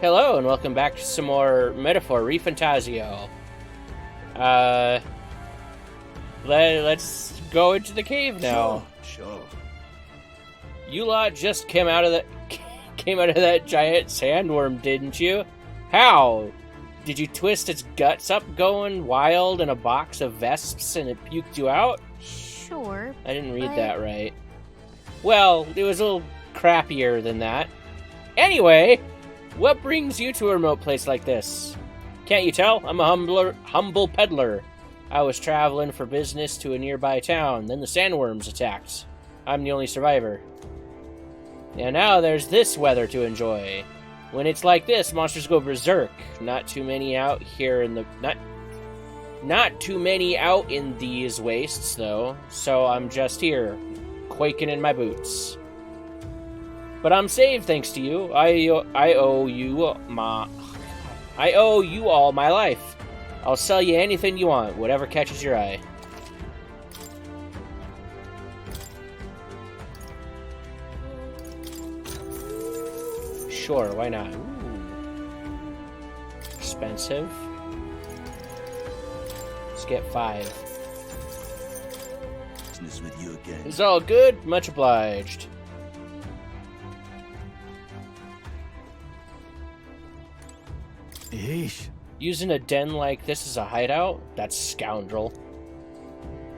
Hello, and welcome back to some more Metaphor ReFantazio. Let's go into the cave now. Sure. You lot just came out of that giant sandworm, didn't you? How? Did you twist its guts up going wild in a box of vesps and it puked you out? Sure. I didn't read that right. Well, it was a little crappier than that. Anyway, what brings you to a remote place like this? Can't you tell? I'm a humble peddler. I was traveling for business to a nearby town, then the sandworms attacked. I'm the only survivor. And now there's this weather to enjoy. When it's like this, monsters go berserk. Not too many out here in the... Not too many out in these wastes, though, so I'm just here, quaking in my boots. But I'm saved thanks to you. I owe you all my life. I'll sell you anything you want, whatever catches your eye. Sure, why not? Ooh. Expensive. Let's get 5. Business with you again. It's all good. Much obliged. Eesh. Using a den like this as a hideout? That's scoundrel.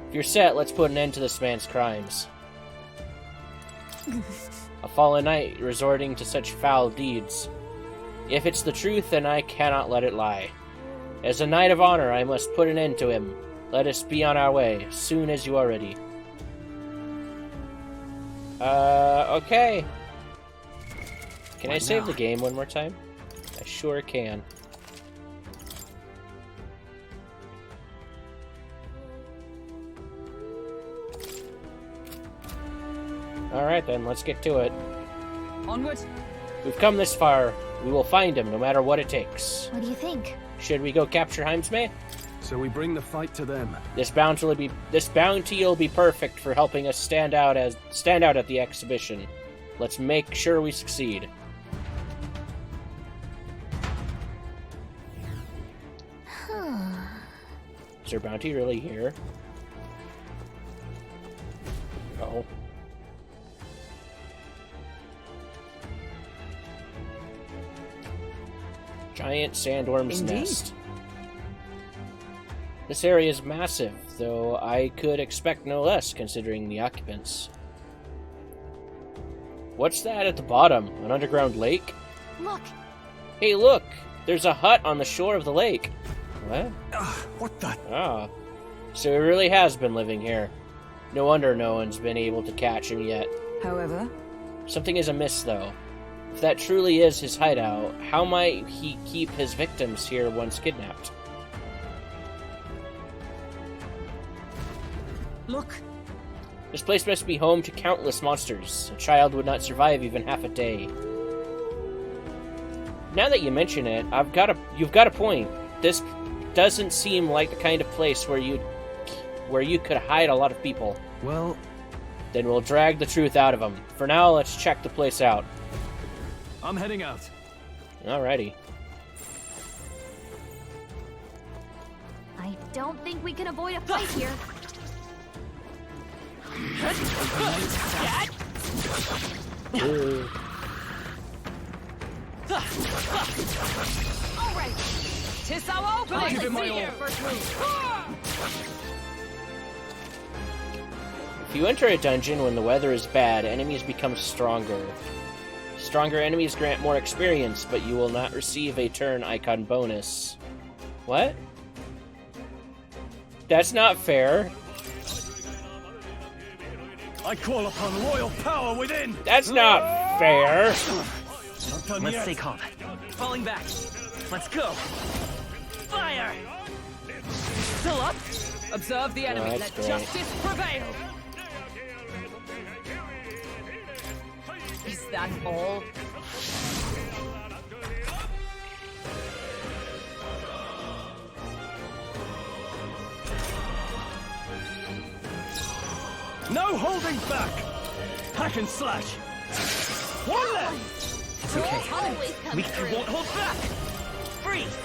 If you're set, let's put an end to this man's crimes. A fallen knight resorting to such foul deeds. If it's the truth, then I cannot let it lie. As a knight of honor, I must put an end to him. Let us be on our way, soon as you are ready. Okay. Can I save the game one more time? I sure can. Alright then, let's get to it. Onward. We've come this far. We will find him, no matter what it takes. What do you think? Should we go capture Heismay? So we bring the fight to them. This bounty will be perfect for helping us stand out at the exhibition. Let's make sure we succeed. Is there bounty really here? Oh. Giant sandworm's nest. This area is massive, though I could expect no less considering the occupants. What's that at the bottom? An underground lake? Look! Hey, look! There's a hut on the shore of the lake. What? What the? Ah. So he really has been living here. No wonder no one's been able to catch him yet. However, something is amiss, though. If that truly is his hideout, how might he keep his victims here once kidnapped? look. This place must be home to countless monsters. A child would not survive even half a day. Now that you mention it, you've got a point. This doesn't seem like the kind of place where you could hide a lot of people. Well, then we'll drag the truth out of them. For now, let's check the place out. I'm heading out. Alrighty. I don't think we can avoid a fight here. Alright. 'Tis our opening. Give it my all. First move. If you enter a dungeon when the weather is bad, enemies become stronger. Stronger enemies grant more experience, but you will not receive a turn icon bonus. What? That's not fair. I call upon royal power within. That's not fair. Let's stay calm. Falling back. Let's go. Fire! Still up. Observe the enemy. Oh, Let great. justice prevail. Is that all? No holding back. Hack and slash. One left. It's okay. Always come We through. won't hold back! Freeze!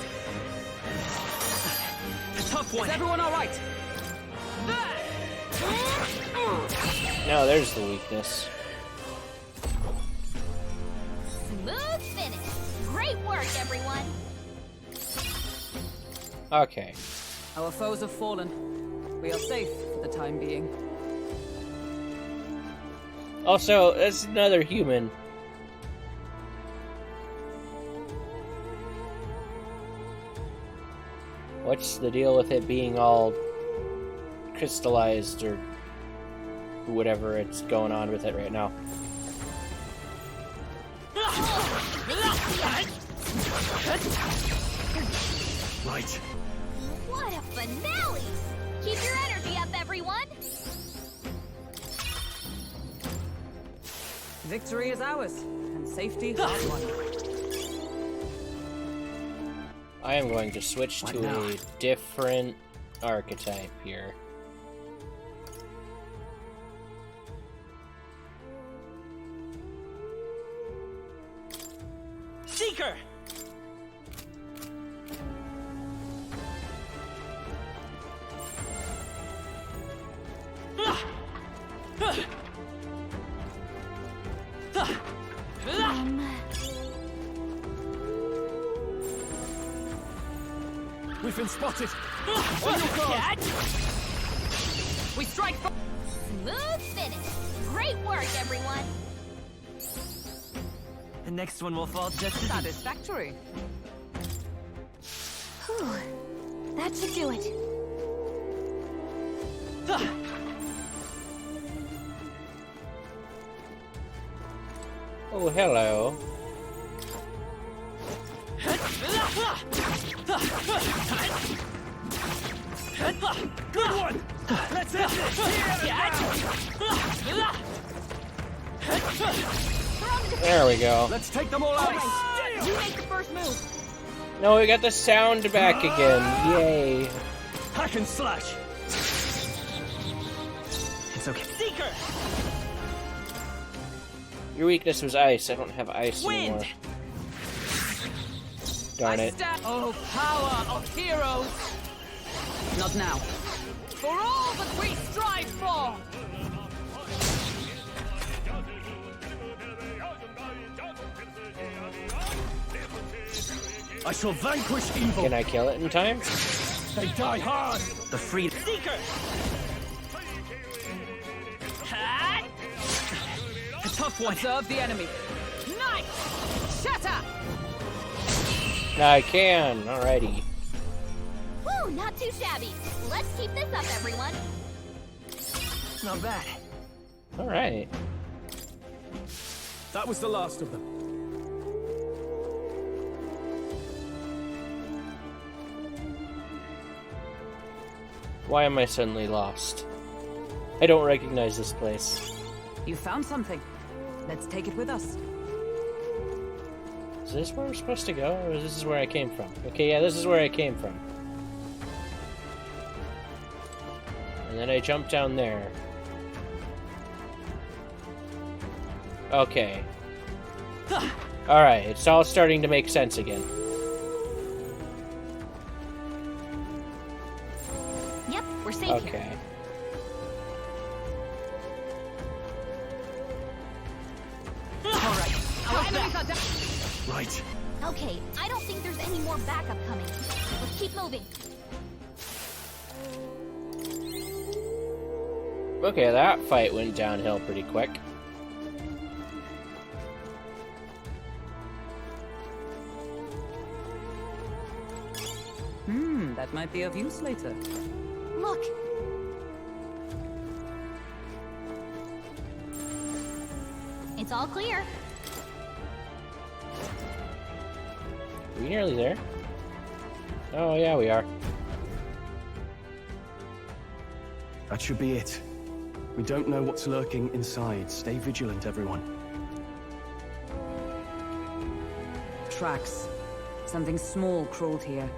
A tough one! Is everyone alright? No, there's the weakness. Smooth finish. Great work, everyone. Okay. Our foes have fallen. We are safe for the time being. Also, that's another human. What's the deal with it being all crystallized or whatever it's going on with it right now? Right. What a finale! Keep your energy up, everyone. Victory is ours, and safety hard won. I am going to switch to a different archetype here. Seeker! We've been spotted. We strike for Smooth finish. Great work, everyone. The next one will fall just as satisfactory. Whew. That should do it. Oh, hello. Good one! Let's end this! There we go. Let's take them all out! You make the first move. No, we got the sound back again. Yay. Hack and slash! It's okay. Seeker! Your weakness was ice. I don't have ice Wind! anymore. Darn it. Oh, power of heroes! Not now. For all that we strive for! I shall vanquish evil! Can I kill it in time? They die hard! The free Seeker! A tough one! Observe the enemy. Knight! Shatter! I can. Alrighty. Woo, not too shabby. Let's keep this up, everyone. Not bad. Alright. That was the last of them. Why am I suddenly lost? I don't recognize this place. You found something. Let's take it with us. Is this where we're supposed to go, or is this where I came from? Okay, yeah, this is where I came from. And then I jumped down there. Okay. Alright, it's all starting to make sense again. Yep, we're safe Okay. here. Alright. Our enemies are down. Right. Okay, I don't think there's any more backup coming. Let's keep moving. Okay, that fight went downhill pretty quick. That might be of use later. Look. It's all clear. Are we nearly there? Oh, yeah, we are. That should be it. We don't know what's lurking inside. Stay vigilant, everyone. Tracks. Something small crawled here.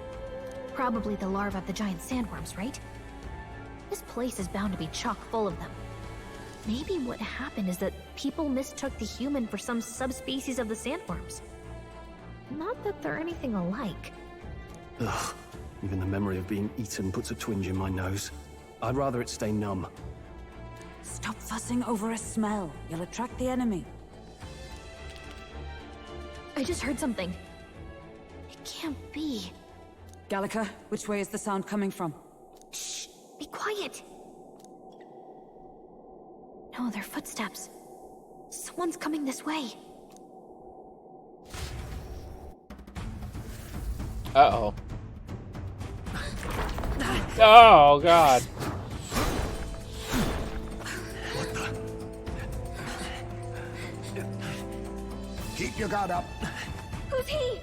Probably the larvae of the giant sandworms, right? This place is bound to be chock full of them. Maybe what happened is that people mistook the human for some subspecies of the sandworms. Not that they're anything alike. Ugh. Even the memory of being eaten puts a twinge in my nose. I'd rather it stay numb. Stop fussing over a smell. You'll attract the enemy. I just heard something. It can't be. Gallica, which way is the sound coming from? Shh! Be quiet! No, they're footsteps. Someone's coming this way. Uh-oh. Oh, God. Keep your guard up. Who's he?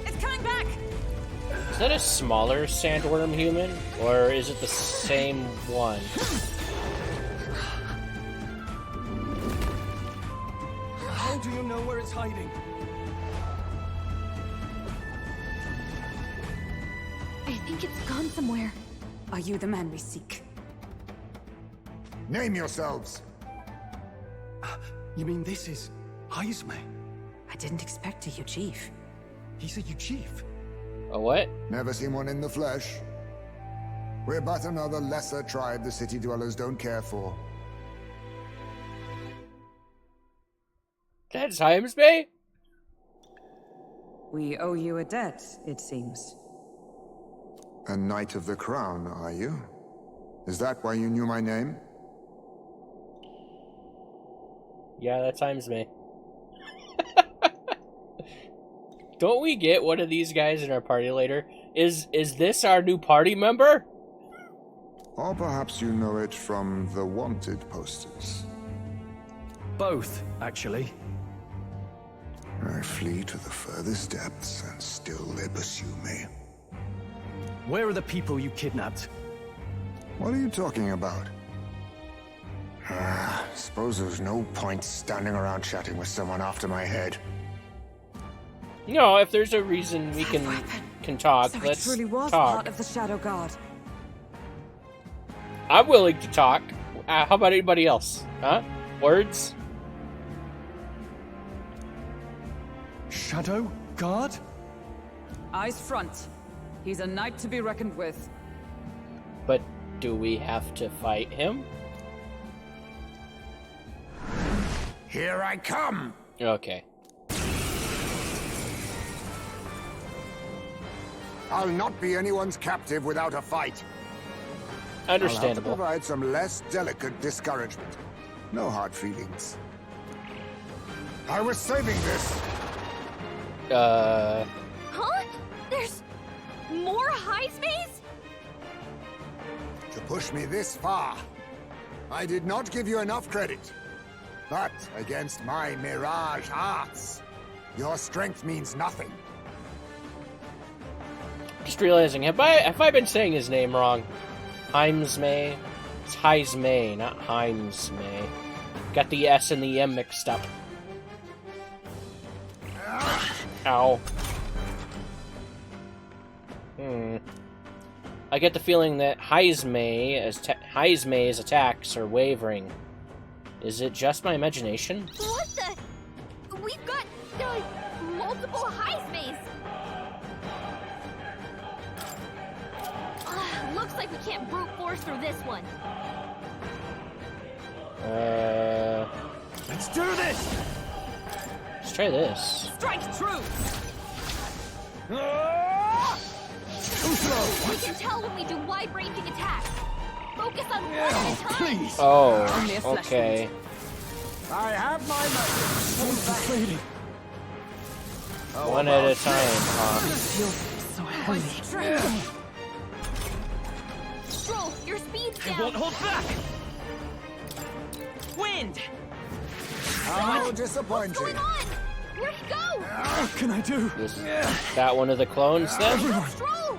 It's coming back! Is that a smaller sandworm human? Or is it the same one? How do you know where it's hiding? I think it's gone somewhere. Are you the man we seek? Name yourselves. You mean this is Heismay? I didn't expect you, Chief. He's a chief. A what? Never seen one in the flesh. We're but another lesser tribe the city dwellers don't care for. That's Heismay? We owe you a debt, it seems. A Knight of the Crown, are you? Is that why you knew my name? Yeah, that's Heismay. Don't we get one of these guys in our party later? Is this our new party member? Or perhaps you know it from the wanted posters. Both, actually. I flee to the furthest depths, and still they pursue me. Where are the people you kidnapped? What are you talking about? Suppose there's no point standing around chatting with someone after my head. No, if there's a reason we can talk, So it let's truly was talk. part of the Shadow Guard. I'm willing to talk. How about anybody else? Huh? Words? Shadow Guard? Eyes front. He's a knight to be reckoned with. But do we have to fight him? Here I come! Okay. I'll not be anyone's captive without a fight. I'll have to Understandable. provide some less delicate discouragement. No hard feelings. I was saving this. Huh? There's more Heismays? To push me this far. I did not give you enough credit. But against my mirage arts, your strength means nothing. Just realizing, have I been saying his name wrong? Heismay? It's Heismay, not Heismay. Got the S and the M mixed up. Ow. I get the feeling that Heismay's attacks are wavering. Is it just my imagination? What the? We've got multiple Heismays. Looks like we can't brute force through this one. Let's do this! Let's try this. Strike true! Too slow! We can tell when we do wide-ranging attacks. Focus on one at a time. Please! Oh, Only a flesh okay. I have my message. One at a time, huh? So heavy. Stroll, your speed's I down. won't hold back! Wind! How What's disappointing. going on? Where'd he go? What can I do? Is that one of the clones then? Stroll!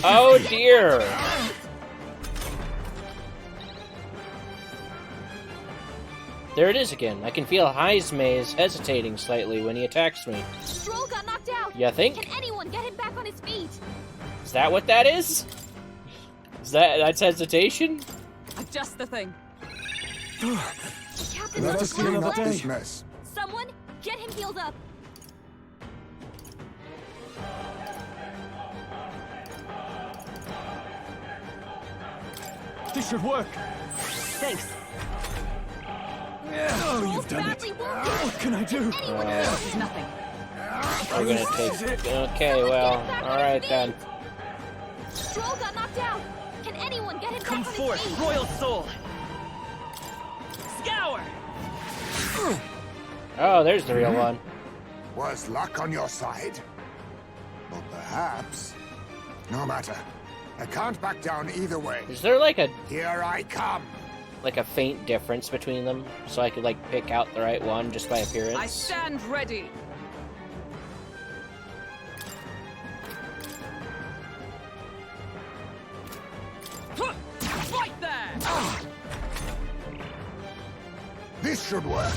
Oh dear! There it is again. I can feel Heismay's hesitating slightly when he attacks me. Stroll got knocked out. You think? Can anyone get him back on his feet? Is that what that is? That's hesitation? Adjust the thing. The Captain's Let on us the clean last up this leg. mess. Someone, get him healed up. This should work. Thanks. Oh, you've done it. Badly wounded. What can I do? This is nothing. We're gonna take. Okay, well, all right then. Stroll got knocked out. Can anyone get him Come back on forth, his feet? royal soul. Scour. Oh, there's the real one. Was luck on your side? Or perhaps... No matter. I can't back down either way. Is there like a Here I come. faint difference between them, so I could like pick out the right one just by appearance? I stand ready. Right there. This should work.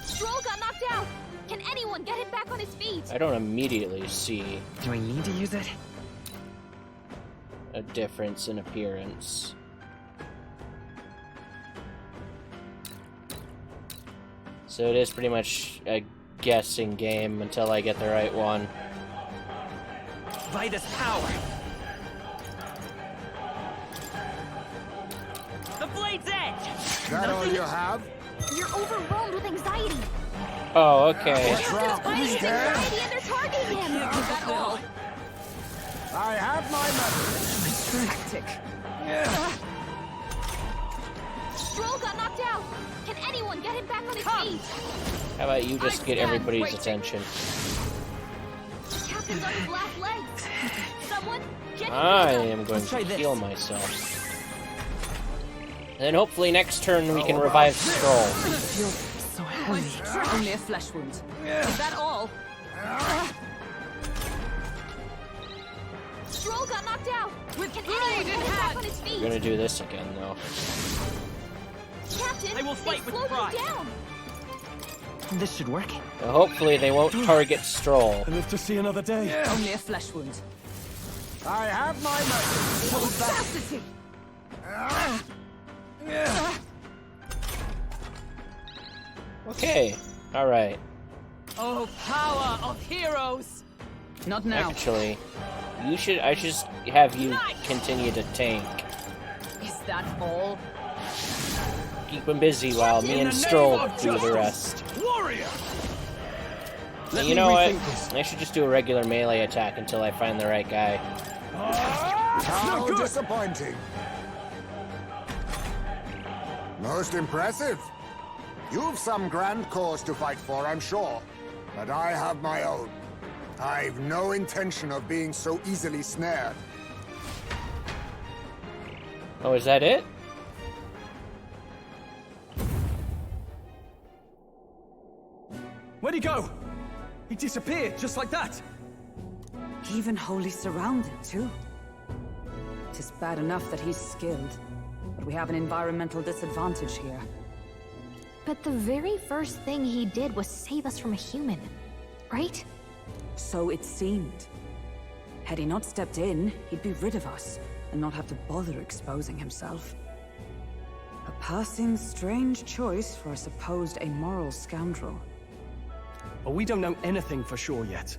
Stroll got knocked out. Can anyone get him back on his feet? I don't immediately see Do I need to use it? a difference in appearance. So it is pretty much a guessing game until I get the right one. By this power. The blade's edge. That all you have? You're overwhelmed with anxiety. Oh, okay. What's wrong? Fighting his Scared? anxiety and they're targeting him. Is that all? I have my method. Tactic. Stroll got knocked out. Can anyone get him back on his feet? How about you just I get stand everybody's waiting. attention? Captain's on his last legs. Someone, get him I healed up. am going Let's try to this. heal myself. And then hopefully next turn we can How revive about Stroll. So heavy. Only a flesh wound. Is that all? Stroll got knocked out. Can Blade anyone in get him back hand. on his feet? We're gonna do this again though. Captain, I will fight they with slowed you pride. down. This should work. Well, hopefully they won't target Stroll. I live to see another day. Only a flesh wound. I have my method. Audacity! Okay, alright. Oh, power of heroes! Not now. Actually, I should just have you continue to tank. Is that all? Keep him busy while me and Stroll do the rest. Warrior. And you know what? I should just do a regular melee attack until I find the right guy. How good. disappointing. Most impressive. You've some grand cause to fight for, I'm sure. But I have my own. I've no intention of being so easily snared. Oh, is that it? Where'd he go? He disappeared just like that. Even wholly surrounded, too. Tis bad enough that he's skilled, but we have an environmental disadvantage here. But the very first thing he did was save us from a human, right? So it seemed. Had he not stepped in, he'd be rid of us, and not have to bother exposing himself. A passing strange choice for a supposed amoral scoundrel. But we don't know anything for sure yet.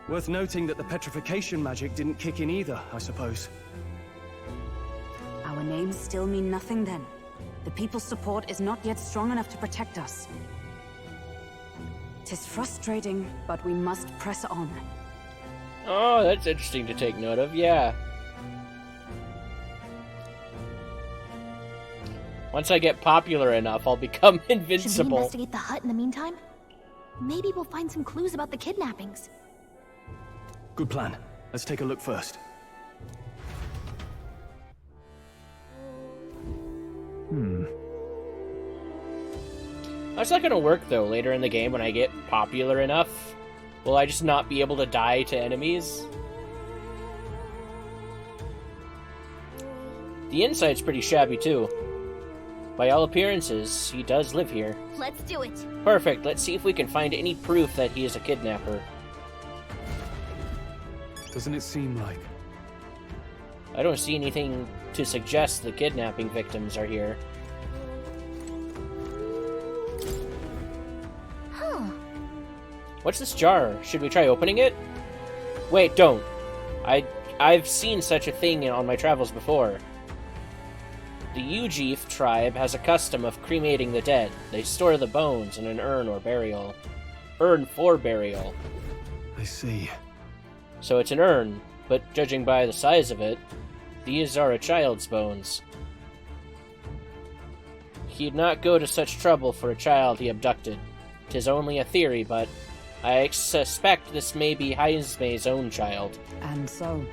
Worth noting that the petrification magic didn't kick in either, I suppose. Our names still mean nothing then. The people's support is not yet strong enough to protect us. 'Tis frustrating, but we must press on. Oh, that's interesting to take note of, yeah. Once I get popular enough, I'll become Should we invincible. investigate the hut in the meantime? Maybe we'll find some clues about the kidnappings. Good plan. Let's take a look first. How's that gonna work, though, later in the game when I get popular enough? Will I just not be able to die to enemies? The insight's pretty shabby, too. By all appearances, he does live here. Let's do it. Perfect, let's see if we can find any proof that he is a kidnapper. Doesn't it seem like? I don't see anything to suggest the kidnapping victims are here. Huh. What's this jar? Should we try opening it? Wait, don't. I've seen such a thing on my travels before. The Ujif tribe has a custom of cremating the dead. They store the bones in an urn for burial. I see. So it's an urn, but judging by the size of it, these are a child's bones. He'd not go to such trouble for a child he abducted. 'Tis only a theory, but I suspect this may be Heismay's own child. And so?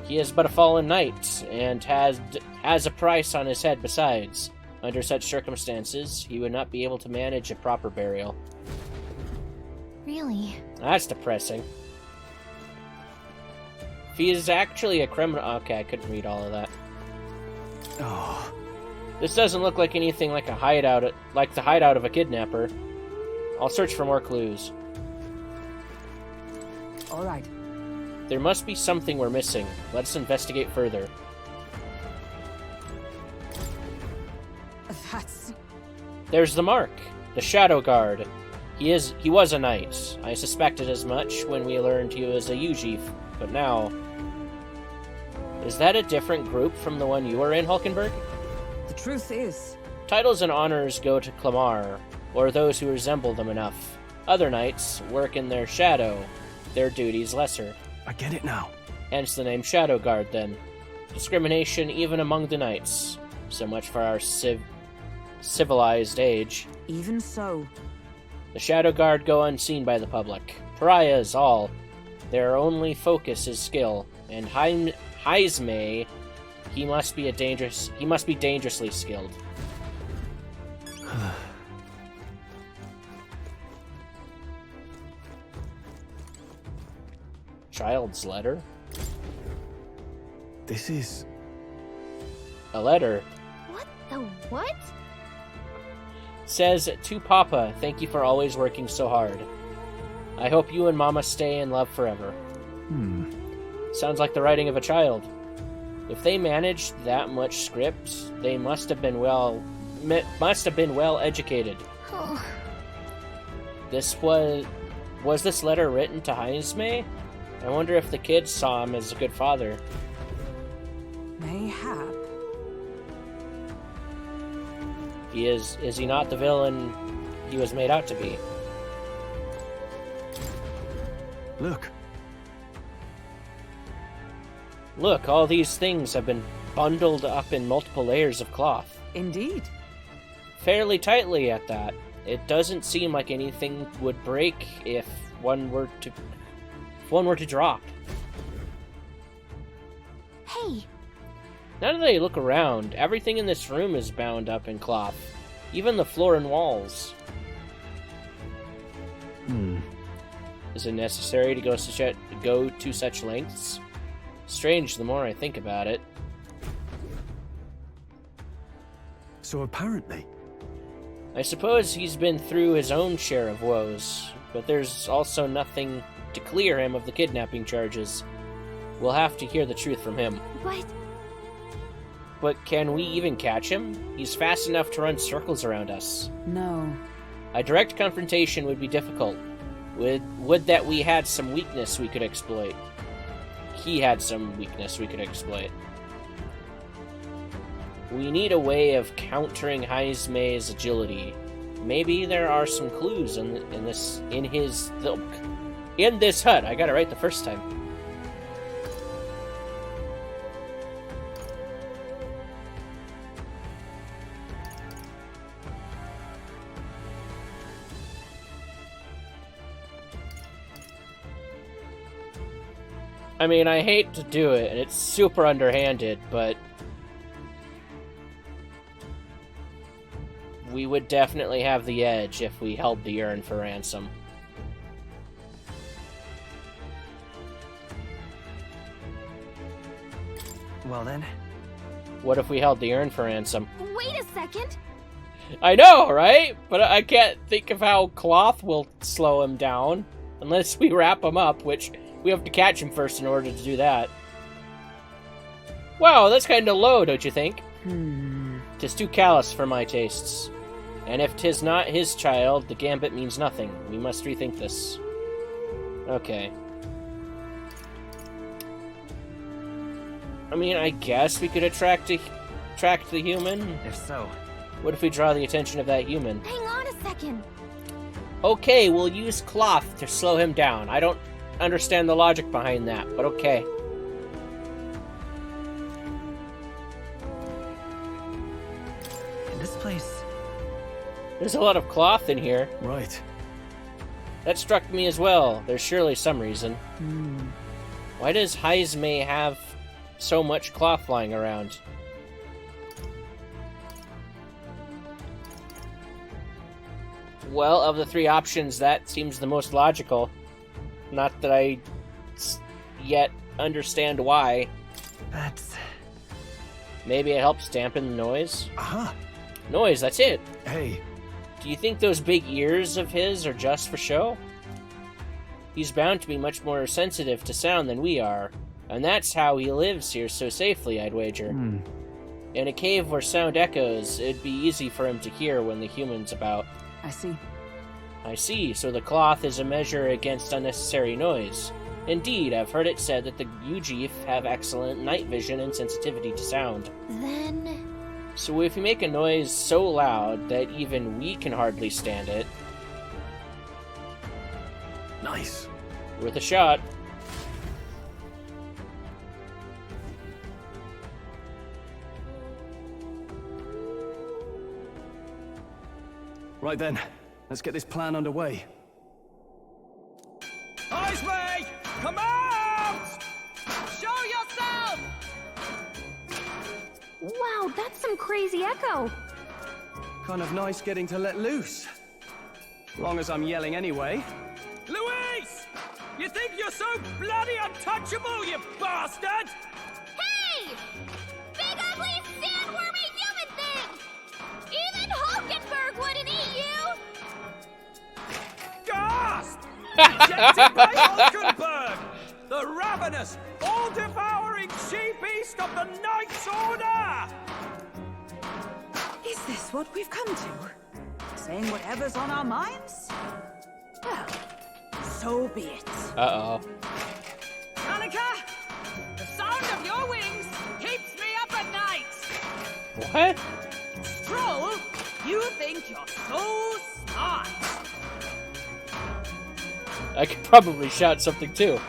He is but a fallen knight, and has a price on his head besides. Under such circumstances, he would not be able to manage a proper burial. Really? That's depressing. If he is actually a criminal... Okay, I couldn't read all of that. Oh, This doesn't look like anything like the hideout of a kidnapper. I'll search for more clues. All right. There must be something we're missing. Let's investigate further. That's... There's the mark. The Shadow Guard. He was a knight. I suspected as much when we learned he was a Ujif, but now... Is that a different group from the one you were in, Hulkenberg? The truth is... Titles and honors go to Clamar, or those who resemble them enough. Other knights work in their shadow, their duties lesser. I get it now. Hence the name Shadow Guard, then. Discrimination even among the knights. So much for our civilized age. Even so. The Shadow Guard go unseen by the public. Pariahs, all. Their only focus is skill. And Heismay, he must be dangerously skilled. Child's letter? This is... A letter. What the what? Says, to Papa, thank you for always working so hard. I hope you and Mama stay in love forever. Sounds like the writing of a child. If they managed that much script, they must have been well educated. Oh, Was this letter written to Heismay? I wonder if the kids saw him as a good father. Mayhap. Is he not the villain he was made out to be? Look. Look, all these things have been bundled up in multiple layers of cloth. Indeed. Fairly tightly at that. It doesn't seem like anything would break if one were to drop. hey, Now that I look around, everything in this room is bound up in cloth. Even the floor and walls. Is it necessary to go to such lengths? Strange the more I think about it. So apparently... I suppose he's been through his own share of woes, but there's also nothing to clear him of the kidnapping charges. We'll have to hear the truth from him. But can we even catch him? He's fast enough to run circles around us. No. A direct confrontation would be difficult. Would that we had some weakness we could exploit. He had some weakness we could exploit. We need a way of countering Heismay's agility. Maybe there are some clues in this hut. I got it right the first time. I mean, I hate to do it, and it's super underhanded, but we would definitely have the edge if we held the urn for ransom. Well then. What if we held the urn for ransom? wait a second. I know, right? But I can't think of how cloth will slow him down. Unless we wrap him up, which we have to catch him first in order to do that. Wow, that's kind of low, don't you think? 'Tis too callous for my tastes. And if 'tis not his child, the gambit means nothing. We must rethink this. Okay. I mean, I guess we could attract the human. If so, What if we draw the attention of that human? Hang on a second. Okay, we'll use cloth to slow him down. I don't understand the logic behind that, but okay. in this place, There's a lot of cloth in here. Right. That struck me as well. There's surely some reason. Why does Heismay have so much cloth lying around? Well, of the three options, that seems the most logical. Not that I yet understand why. that's... Maybe it helps dampen the noise? Aha. Noise, that's it. Hey, Do you think those big ears of his are just for show? He's bound to be much more sensitive to sound than we are, and that's how he lives here so safely, I'd wager. In a cave where sound echoes, it'd be easy for him to hear when the human's about. I see. I see, so the cloth is a measure against unnecessary noise. Indeed, I've heard it said that the Ujif have excellent night vision and sensitivity to sound. Then... So if we make a noise so loud that even we can hardly stand it, nice. worth a shot. Right then, let's get this plan underway. Heismay! Come out! Show yourself! Wow, that's some crazy echo. Kind of nice getting to let loose. Long as I'm yelling anyway. Luis! You think you're so bloody untouchable, you bastard? Hey! Big ugly sandwormy human thing! Even Hulkenberg wouldn't eat you! Gasp! Rejected by Hulkenberg! The ravenous, all-devouring she-beast of the Knight's Order! Is this what we've come to? Saying whatever's on our minds? Well, so be it. Uh-oh. Annika! The sound of your wings keeps me up at night! What? Stroll, you think you're so smart! I could probably shout something too.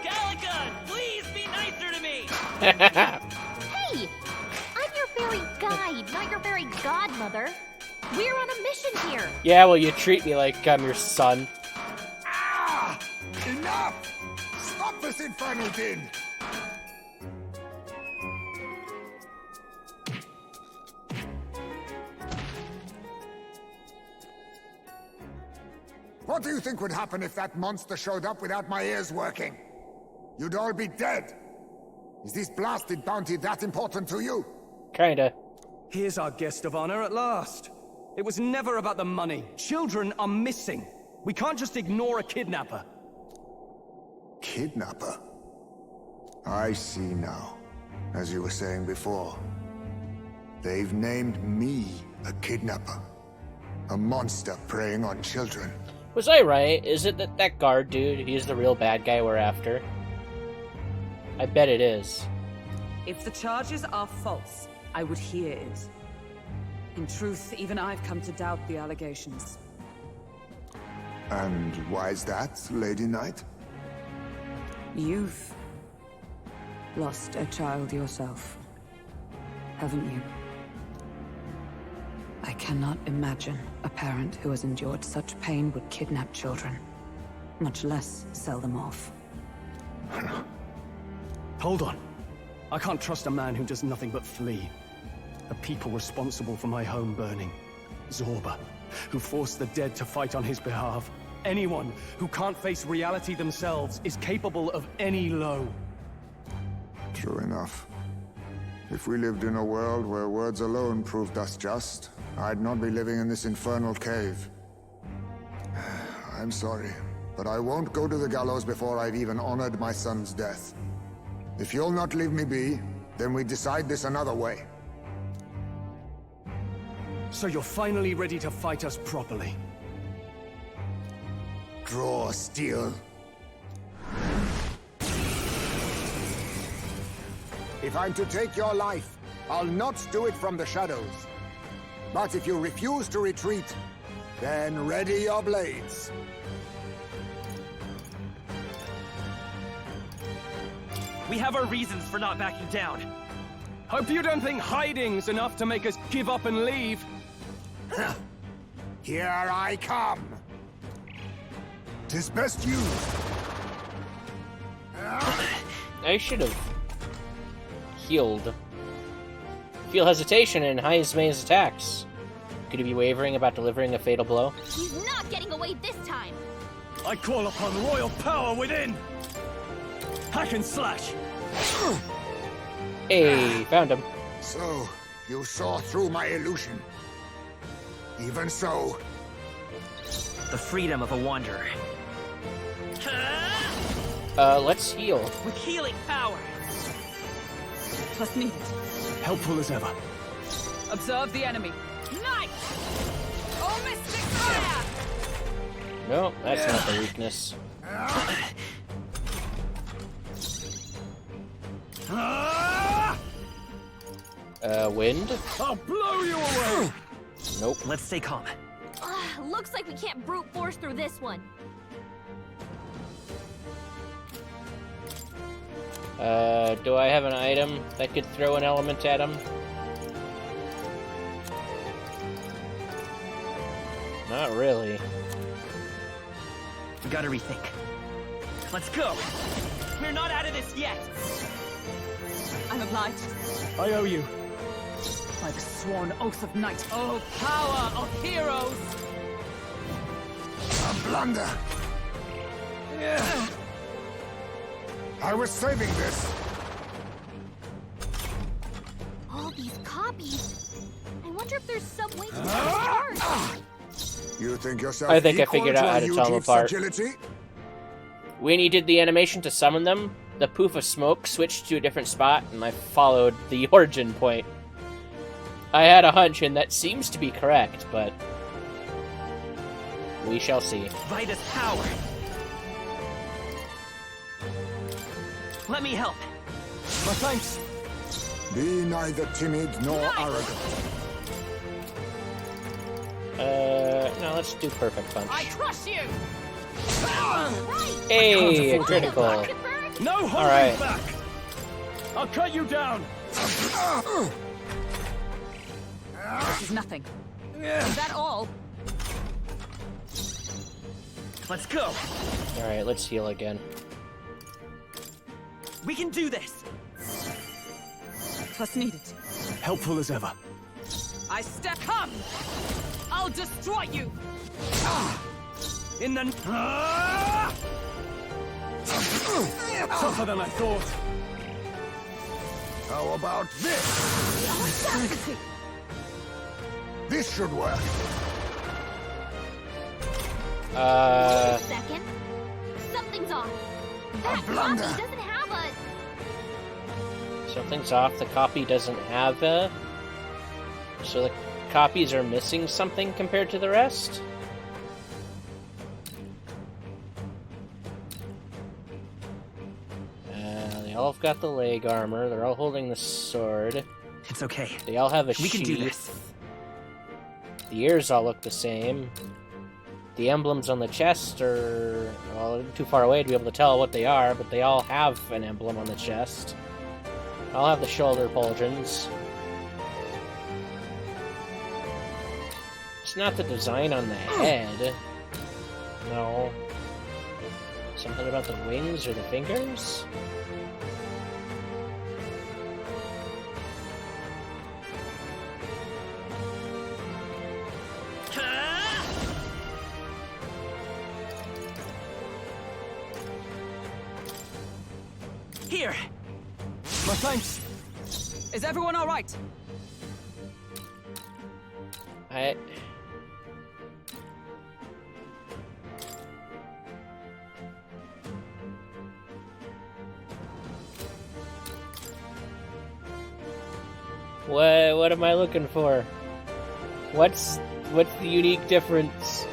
Gallica, please be nicer to me! Hey! I'm your fairy guide, not your fairy godmother. We're on a mission here. Yeah, well, you treat me like I'm your son. Ah! Enough! Stop this infernal din! What do you think would happen if that monster showed up without my ears working? You'd all be dead. Is this blasted bounty that important to you? Kinda. Here's our guest of honor at last. It was never about the money. Children are missing. We can't just ignore a kidnapper. Kidnapper? I see now. As you were saying before, they've named me a kidnapper. A monster preying on children. Was I right? Is it that guard dude? He's the real bad guy we're after? I bet it is. If the charges are false, I would hear it. In truth, even I've come to doubt the allegations. And why's that, Lady Knight? You've lost a child yourself, haven't you? I cannot imagine a parent who has endured such pain would kidnap children, much less sell them off. Hold on. I can't trust a man who does nothing but flee. The people responsible for my home burning. Zorba, who forced the dead to fight on his behalf. Anyone who can't face reality themselves is capable of any low. True enough. If we lived in a world where words alone proved us just, I'd not be living in this infernal cave. I'm sorry. but I won't go to the gallows before I've even honored my son's death. If you'll not leave me be, then we decide this another way. So you're finally ready to fight us properly. Draw steel. If I'm to take your life, I'll not do it from the shadows. But if you refuse to retreat, then ready your blades. We have our reasons for not backing down. Hope you don't think hiding's enough to make us give up and leave. Here I come. 'Tis best used. I should have healed. Feel hesitation in Heismay's attacks. Could he be wavering about delivering a fatal blow? He's not getting away this time. I call upon royal power within! Hack and slash! Hey, found him. So, you saw through my illusion. Even so, The freedom of a wanderer. Let's heal. With healing power. Plus needed. Helpful as ever. Observe the enemy. Knight! Oh, mystic fire! No, that's not the weakness. Wind? I'll blow you away! Nope. Let's stay calm. Looks like we can't brute force through this one. Do I have an item that could throw an element at him? Not really. We gotta rethink. Let's go! We're not out of this yet! I'm obliged. I owe you. By the sworn oath of knight. Oh, power of heroes! a blunder. I was saving this. All these copies. I wonder if there's some way to get them apart. You think yourself I think I equal figured to out how a to tell them Eugene's apart. agility? When you did the animation to summon them, the poof of smoke switched to a different spot, and I followed the origin point. I had a hunch, and that seems to be correct, but we shall see. Vitus power! Let me help! My thanks. Be neither timid nor arrogant. No, let's do perfect punch. I crush you! Right. Hey, a critical. Rocketbird? No holding right. back! I'll cut you down! This is nothing. Is that all? Let's go! Alright, let's heal again. We can do this! Plus needed. Helpful as ever. I step. Come! I'll destroy you! In the... Tougher than I thought. How about this? This should work. Wait a second. Something's off. That copy blunder. doesn't have a... Something's off. The copy doesn't have a... So the copies are missing something compared to the rest? They all have got the leg armor. They're all holding the sword. It's okay. They all have a We sheath. can do this. The ears all look the same. The emblems on the chest are, well, too far away to be able to tell what they are, but they all have an emblem on the chest. I'll have the shoulder pauldrons. It's not the design on the head. No. Something about the wings or the fingers? Here! My thanks. Is everyone all right? What am I looking for? What's the unique difference?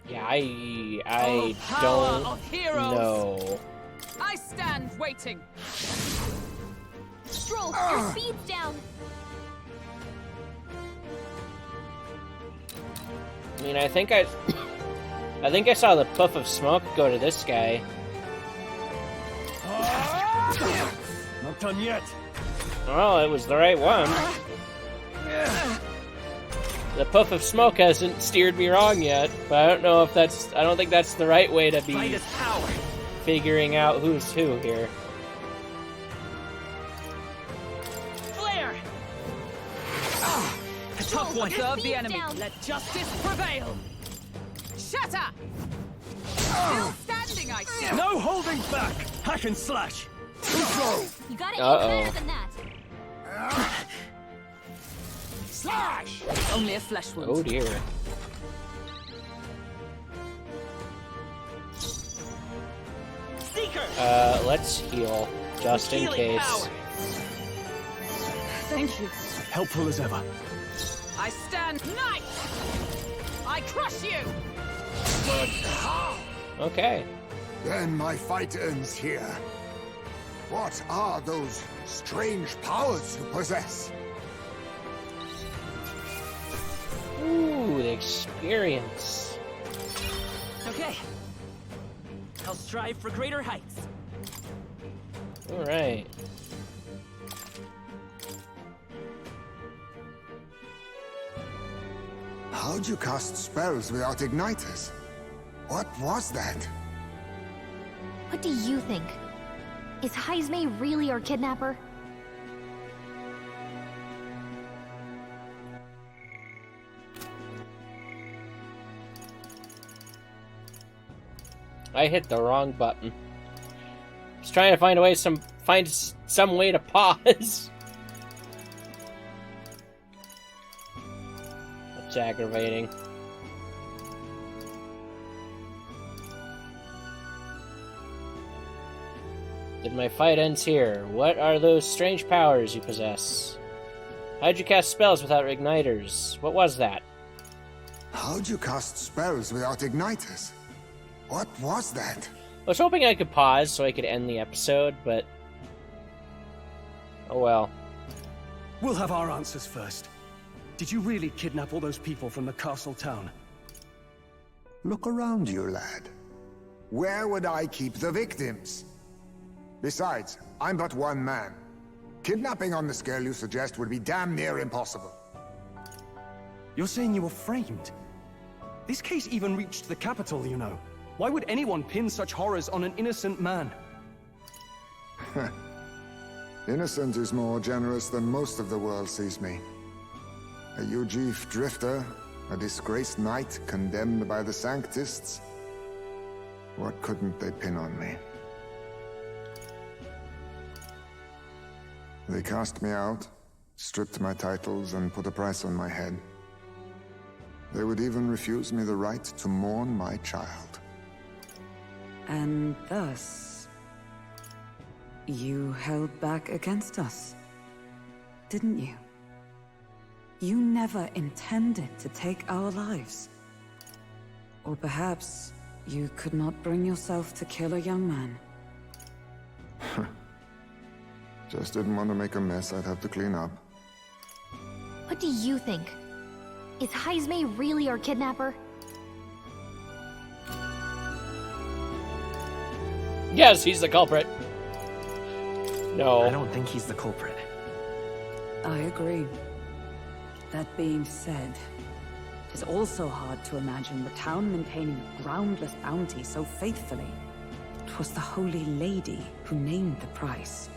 Yeah, I power don't of heroes. know. I stand waiting. Stroll, your speed's down. I mean, I think I saw the puff of smoke go to this guy. Not done yet. Well, it was the right one. The puff of smoke hasn't steered me wrong yet, but I don't know if I don't think that's the right way to be figuring out who's who here. Flare! A tough one. Serve the enemy. Down. Let justice prevail. Shatter! Still standing, I see. No holding back. Hack and slash. You gotta Uh-oh. aim better than that. Slash! Only a flesh wound. Oh dear. Seeker! Let's heal, just in Healing case. power. Thank you. Helpful as ever. I stand knight! I crush you! Okay. Then my fight ends here. What are those strange powers you possess? Ooh, the experience. Okay. I'll strive for greater heights. All right. How'd you cast spells without igniters? What was that? What do you think? Is Heismay really our kidnapper? I hit the wrong button. Just trying to find a way, find some way to pause. That's aggravating. Then my fight ends here. What are those strange powers you possess? How'd you cast spells without igniters? What was that? How'd you cast spells without igniters? What was that? I was hoping I could pause so I could end the episode, but... oh well. We'll have our answers first. Did you really kidnap all those people from the castle town? Look around you, lad. Where would I keep the victims? Besides, I'm but one man. Kidnapping on the scale you suggest would be damn near impossible. You're saying you were framed? This case even reached the capital, you know. Why would anyone pin such horrors on an innocent man? Innocent is more generous than most of the world sees me. A Ujif drifter, a disgraced knight condemned by the Sanctists. What couldn't they pin on me? They cast me out, stripped my titles, and put a price on my head. They would even refuse me the right to mourn my child. And thus, you held back against us, didn't you? You never intended to take our lives. Or perhaps you could not bring yourself to kill a young man. Just didn't want to make a mess I'd have to clean up. What do you think? Is Heismay really our kidnapper? Yes, he's the culprit. No. I don't think he's the culprit. I agree. That being said, it is also hard to imagine the town maintaining a groundless bounty so faithfully. 'Twas the Holy Lady who named the price.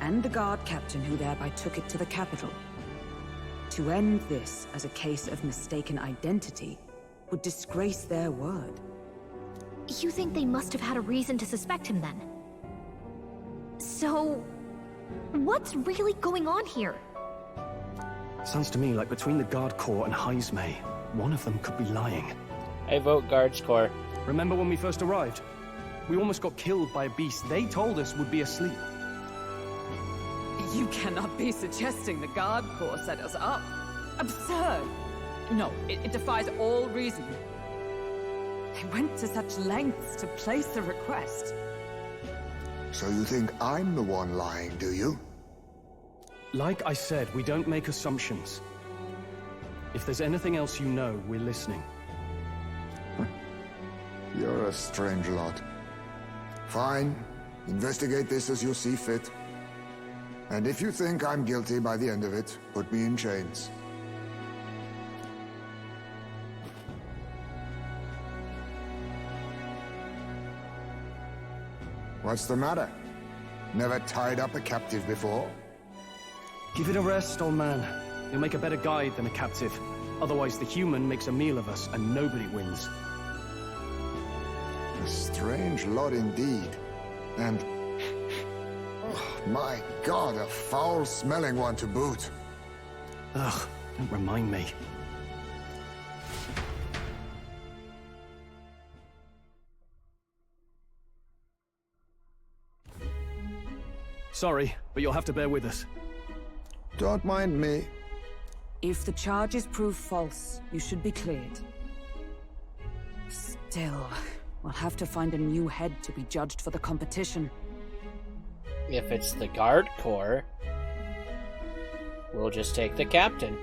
and the guard captain who thereby took it to the capital. To end this as a case of mistaken identity would disgrace their word. You think they must have had a reason to suspect him then? So, what's really going on here? Sounds to me like between the Guard Corps and Heismay, one of them could be lying. I vote Guards Corps. Remember when we first arrived? We almost got killed by a beast they told us would be asleep. You cannot be suggesting the Guard Corps set us up. Absurd! No, it defies all reason. They went to such lengths to place the request. So you think I'm the one lying, do you? Like I said, we don't make assumptions. If there's anything else you know, we're listening. You're a strange lot. Fine. Investigate this as you see fit. And if you think I'm guilty by the end of it, put me in chains. What's the matter? Never tied up a captive before? Give it a rest, old man. You'll make a better guide than a captive. Otherwise, the human makes a meal of us, and nobody wins. A strange lot indeed. And... oh, my God, a foul-smelling one to boot. Ugh, don't remind me. Sorry, but you'll have to bear with us. Don't mind me. If the charges prove false, you should be cleared. Still, we'll have to find a new head to be judged for the competition. If it's the Guard Corps, we'll just take the captain.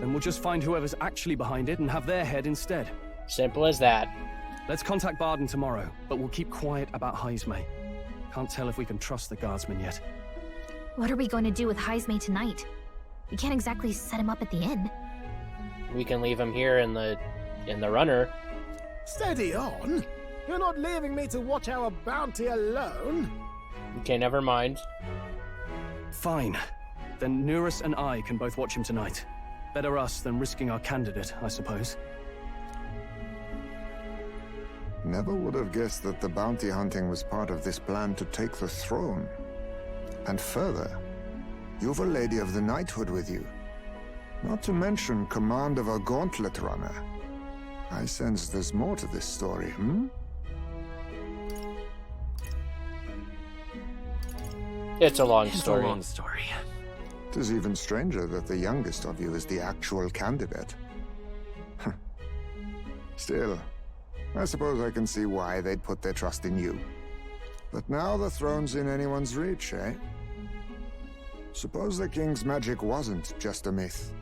Then we'll just find whoever's actually behind it and have their head instead. Simple as that. Let's contact Barden tomorrow, but we'll keep quiet about Heismay. Can't tell if we can trust the guardsman yet. What are we going to do with Heismay tonight? We can't exactly set him up at the inn. We can leave him here in the runner. Steady on. You're not leaving me to watch our bounty alone. Okay, never mind. Fine. Then Nurus and I can both watch him tonight. Better us than risking our candidate, I suppose. Never would have guessed that the bounty hunting was part of this plan to take the throne. And further, you've a Lady of the Knighthood with you. Not to mention command of a gauntlet runner. I sense there's more to this story, It's a long It's story. a long story. It is even stranger that the youngest of you is the actual candidate. Still, I suppose I can see why they'd put their trust in you. But now the throne's in anyone's reach, eh? Suppose the king's magic wasn't just a myth.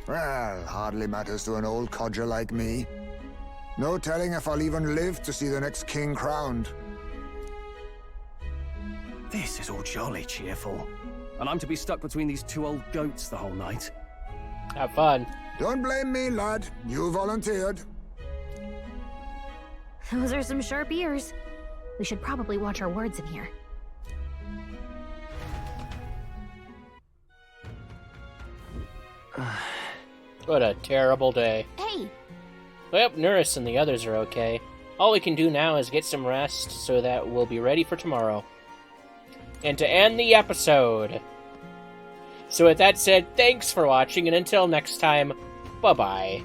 Well, hardly matters to an old codger like me. No telling if I'll even live to see the next king crowned. This is all jolly cheerful. And I'm to be stuck between these two old goats the whole night. Have fun. Don't blame me, lad. You volunteered. Those are some sharp ears. We should probably watch our words in here. What a terrible day. Hey! Well, Nurus and the others are okay. All we can do now is get some rest so that we'll be ready for tomorrow. And to end the episode. So with that said, thanks for watching, and until next time, bye-bye.